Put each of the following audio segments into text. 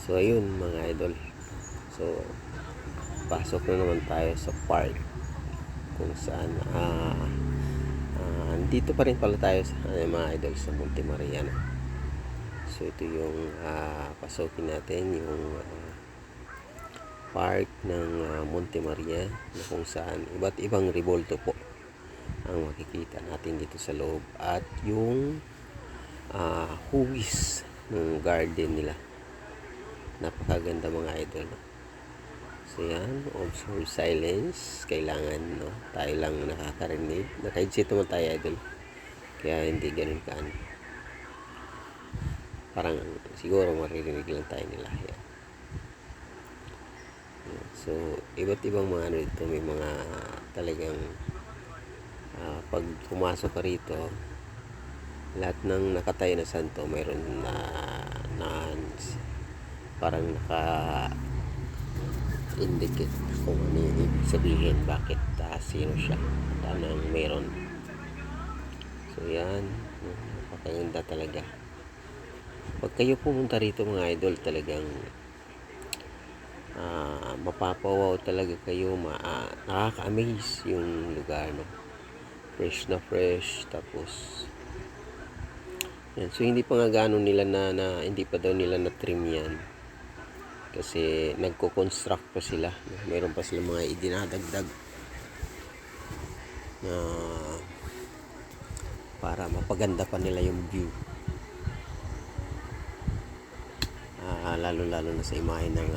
So ayun mga idol. So pasok na naman tayo sa park kung saan dito pa rin pala tayo sa mga idol sa Monte Maria na. So ito yung pasukin natin yung park ng Monte Maria na kung saan iba't ibang revolto po ang makikita natin dito sa loob at yung hugis ng garden nila. Napakaganda mga idol. So yan, observe silence. Kailangan tayo lang nakakarinig. Naka-headset naman tayo idol. Kaya hindi ganun kaan. Parang siguro maririnig lang tayo nila. Yan. So iba't ibang mga ano dito. May mga talagang pag pumasok ka rito, lahat ng nakatayo na santo mayroon na parang indicate kung ano yung ibig sabihin, bakit sino siya at anong meron. So yan, napakaganda talaga. Pag kayo pumunta rito mga idol, talagang mapapawaw talaga kayo, nakaka-amaze yung lugar, no? Fresh na fresh, tapos yan. So hindi pa nga gano'n nila hindi pa daw nila na trim yan kasi nagko-construct pa sila. Meron pa sila mga idinadagdag na para mapaganda pa nila yung view, lalo na sa imahe ng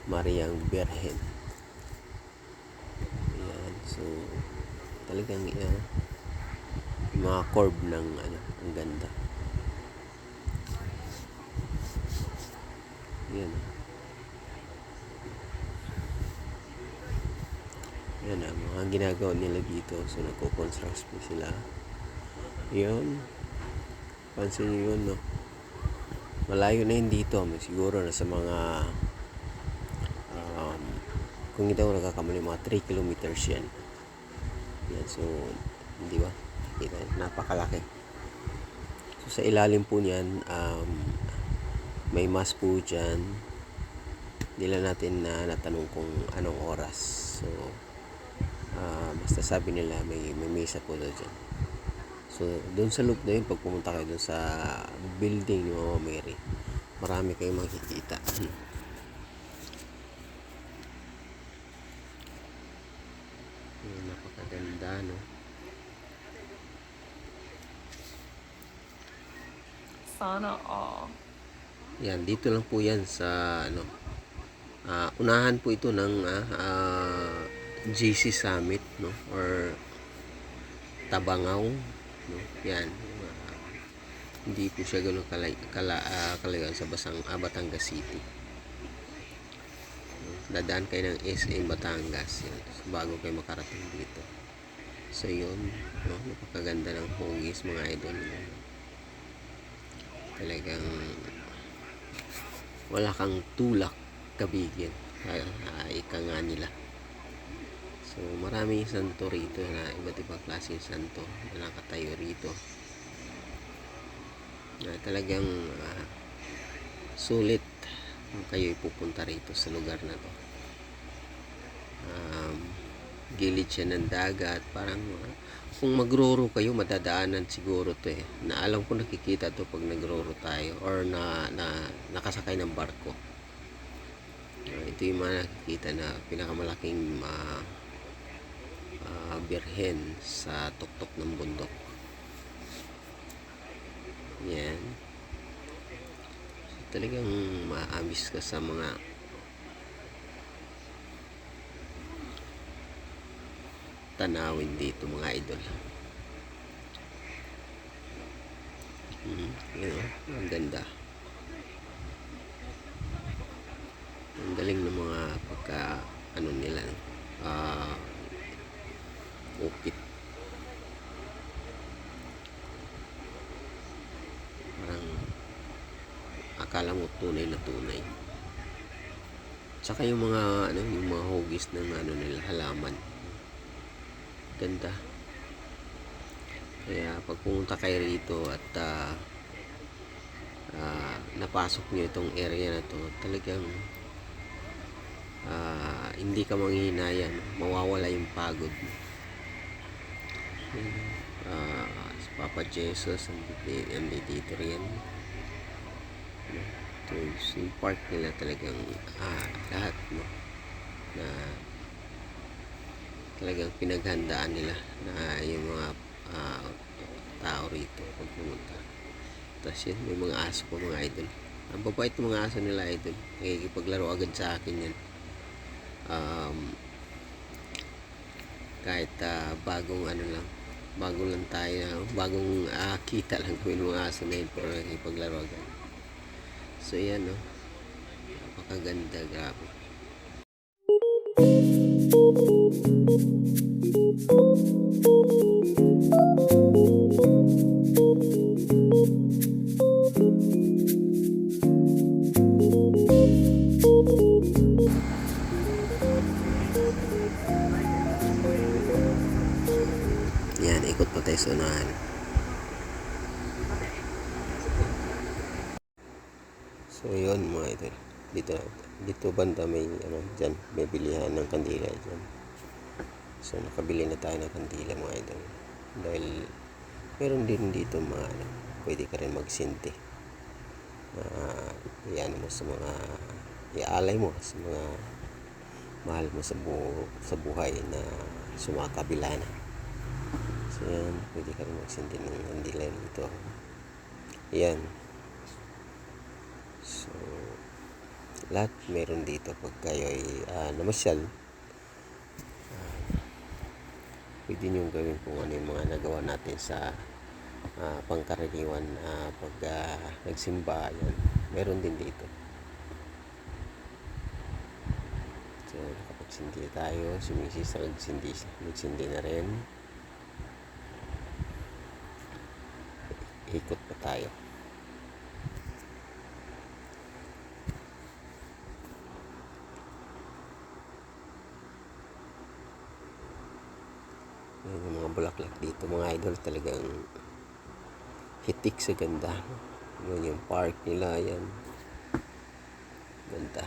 Mariang Birhen. Ayan. So talagang mga curve ng ang ganda. Yan. Yan ang mga ginagawa nila dito. So nagko-construct pa sila. Yun. Pansin nyo yun, no? Malayo na yun dito. Siguro na sa mga kung hindi ako nagkakamali, mga 3 kilometers yan. Yan. So hindi ba? Kita, napakalaki. So sa ilalim po niyan, may mas po dyan. Hindi lang natin natanong kung anong oras. So basta sabi nila may mesa po doon dyan. So doon sa loob na yun, pag pumunta kayo doon sa building ni Mama Mary, marami kayong makikita. Napakaganda, no? Sana all. Yan, dito lang po yan sa unahan po ito ng JC Summit, no? Or Tabangaw, no? Yan. Hindi po siya gano'ng kalayo sa Batangas City. Dadaan kayo ng SM Batangas yan, bago kayo makarating dito. So yun, no? Napakaganda ng hugis mga idol. Talagang wala kang tulak kabigin, ika nga nila. So maraming santo rito na iba't ibang klaseng santo na nakatayo rito na talagang sulit kung kayo ipupunta rito sa lugar na to. Gilid siya ng dagat, parang kung magroro kayo madadaanan siguro to na alam ko nakikita to pag nagroro tayo or nakasakay ng barko. Ito yung mga nakikita na pinakamalaking birhen sa tuktok ng bundok. Yan. So, talagang maamis ka sa mga tanawin dito mga idol. Ang ganda. Ang galing ng mga pagka nila ukit. Parang akala mo tunay na tunay. Tsaka yung mga yung mga hugis ng nila halaman. Ganda. Kaya pag pumunta kayo rito at napasok nyo itong area na to, talagang hindi ka manghihinayang, mawawala yung pagod mo. Si Papa Jesus andito dito rin. Ito yung park nila, talagang lahat mo na talagang pinaghandaan nila na yung mga tao rito pag pumunta. Tapos yun, may mga aso pa mga idol. Ang babait ng mga aso nila idol, nakikipaglaro agad sa akin yan. Kahit bagong ano lang, bago lang tayo, bagong kita lang kami ng mga aso na yun, pero nakikipaglaro agad. So yan, no, napakaganda, grabe. Yan, ikot pa tayo sa unahan. So yun mga idol, dito banda may dyan, may bilihan ng kandila dyan. So nakabili na tayo ng kandila mga idol, dahil meron din dito mga pwede ka rin magsinti, yan mo sa mga iaalay mo sa mga mahal mo sa buhay na sumakabila na. So yan, pwede ka rin magsinti ng kandila dito. Yan. So lahat meron dito pag kayo ay namasyal. Pwede nyo gawin kung ano yung mga nagawa natin sa pangkaraniwan pag nagsimba. Yan, meron din dito. So nakapagsindi tayo, si Mrs. nagsindi na rin. Ikot pa tayo. Yung mga bulaklak dito mga idol, talagang hitik sa ganda. Yun yung park nila, yan, ganda.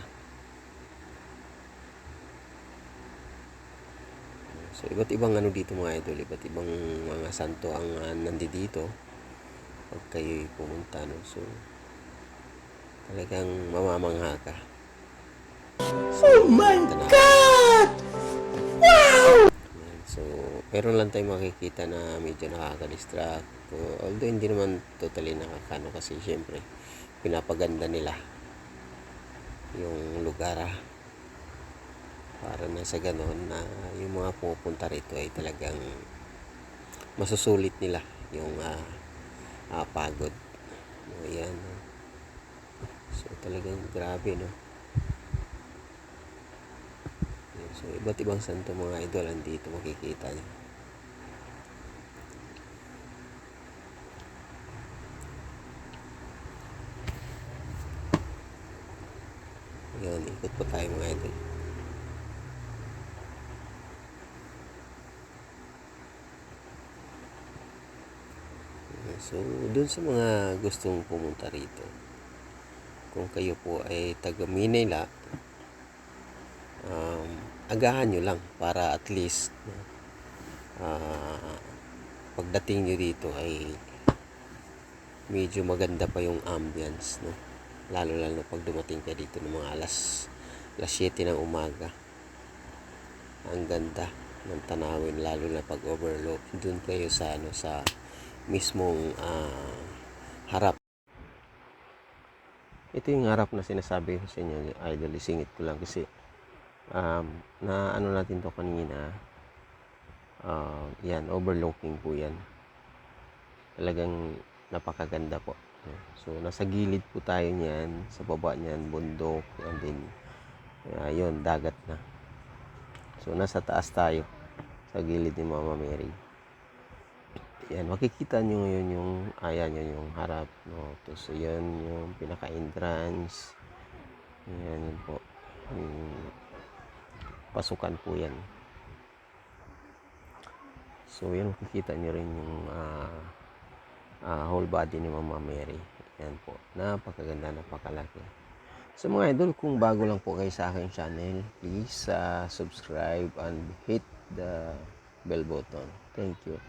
So iba't ibang dito mga idol, iba't ibang mga santo ang nandito pag kayo'y pumunta, no? So talagang mamamangha ka. So, oh my God! Wow! So, meron lang tayong makikita na medyo nakaka-distract. Although hindi naman totally nakakano, kasi syempre pinapaganda nila yung lugar para na sa ganon na yung mga pupunta rito ay talagang masusulit nila yung pagod. Ayan. So talagang grabe, no? So iba't ibang santo mga idol andito makikita nyo. Yan, ikot pa tayo mga idol. So dun sa mga gustong pumunta rito, kung kayo po ay taga Manila, agahan nyo lang para at least pagdating nyo dito ay medyo maganda pa yung ambience, no? Lalo na pag dumating ka dito ng mga alas 7 ng umaga. Ang ganda ng tanawin, lalo na pag overlook dun kayo sa sa mismong harap. Ito yung harap na sinasabi ko sa inyo, idol. Isingit ko lang kasi na natin to kanina. Yan, overlooking po yan. Talagang napakaganda po. So nasa gilid po tayo niyan, sa baba niyan bundok, and then yun, dagat na. So nasa taas tayo sa gilid ni Mama Mary. Yan, makikita nyo ngayon yung yung harap, no? So yan yung pinaka-entrance. Yan, yun po. Pasukan po yan. So yan, makikita nyo rin yung whole body ni Mama Mary. Yan po. Napakaganda, napakalaki. So mga idol, kung bago lang po kayo sa aking channel, please subscribe and hit the bell button. Thank you.